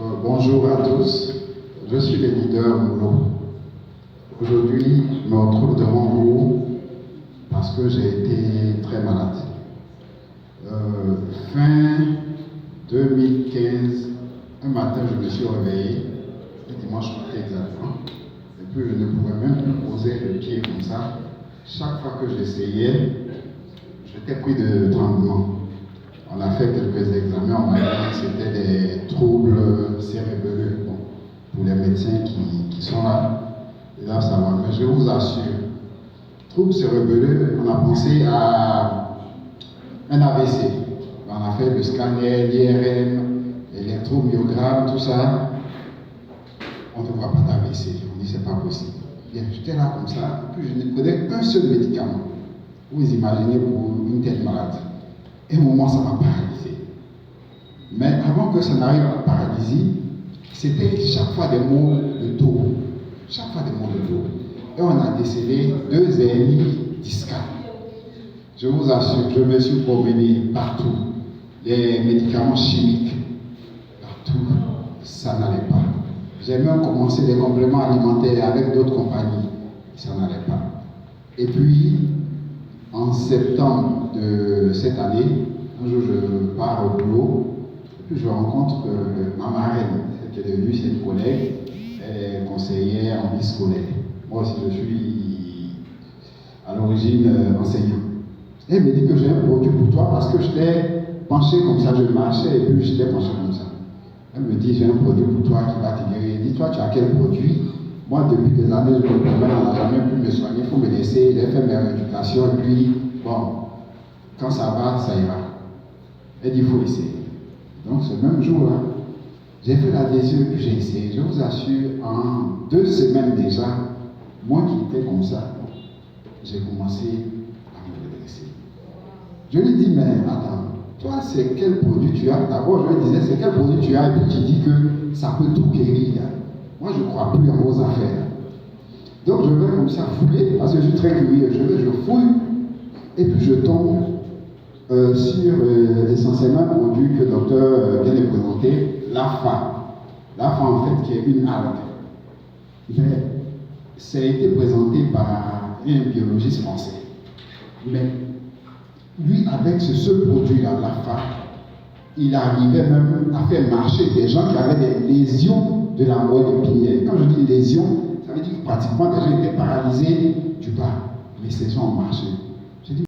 Bonjour à tous, je suis le leader Moulo. Aujourd'hui, je me retrouve devant vous parce que j'ai été très malade. Fin 2015, un matin, je me suis réveillé, le dimanche matin exactement, et puis je ne pouvais même plus poser le pied comme ça. Chaque fois que j'essayais, j'étais pris de tremblement. On a fait quelques examens, on m'a dit que c'était des troubles cérébraux. Bon, pour les médecins qui sont là, ils doivent savoir. Mais je vous assure, troubles cérébraux, on a pensé à un AVC. On a fait le scanner, l'IRM, l'électromyogramme, tout ça. On ne voit pas d'AVC. On dit c'est pas possible. Bien, j'étais là comme ça, puis je ne prenais qu'un seul médicament. Vous imaginez pour une telle maladie. Et au moment, ça m'a paralysé. Mais avant que ça n'arrive à la paralysie, c'était chaque fois des maux de dos. Chaque fois des maux de dos. Et on a décelé 2 hernies discales. Je vous assure, je me suis promené partout. Les médicaments chimiques, partout, ça n'allait pas. J'ai même commencé des compléments alimentaires avec d'autres compagnies. Ça n'allait pas. Et puis, en septembre de cette année, un jour je pars au boulot, et puis je rencontre ma marraine, celle qui est devenue cette collègue, elle est conseillère en vie scolaire. Moi aussi je suis à l'origine enseignant. Elle me dit que j'ai un produit pour toi parce que j'étais penché comme ça, je marchais et puis j'étais penché comme ça. Elle me dit j'ai un produit pour toi qui va te guérir. Elle dit toi tu as quel produit? Moi, depuis des années, je me promène, on n'a jamais pu me soigner, il faut me laisser, j'ai fait mes rééducations, et puis, bon, quand ça va, ça ira. Elle dit, il faut essayer. Donc, ce même jour-là, j'ai fait l'adhésion, et puis j'ai essayé. Je vous assure, en 2 semaines déjà, moi qui étais comme ça, j'ai commencé à me redresser. Je lui dis, mais attends, toi, c'est quel produit tu as? D'abord, je lui disais, c'est quel produit tu as? Et puis tu dis que ça peut tout guérir. Moi, je ne crois plus à vos affaires. Donc, je vais comme ça fouiller, parce que je suis très curieux. Je fouille, et puis je tombe sur essentiellement un produit que le docteur vient de présenter, l'AFA. L'AFA, en fait, qui est une algue. Mais ça a été présenté par un biologiste français. Mais lui, avec ce seul produit-là, l'AFA, il arrivait même à faire marcher des gens qui avaient des lésions de la moelle épinière. Quand je dis lésion, ça veut dire que pratiquement les gens étaient paralysés du bas. Mais ces gens ont marché.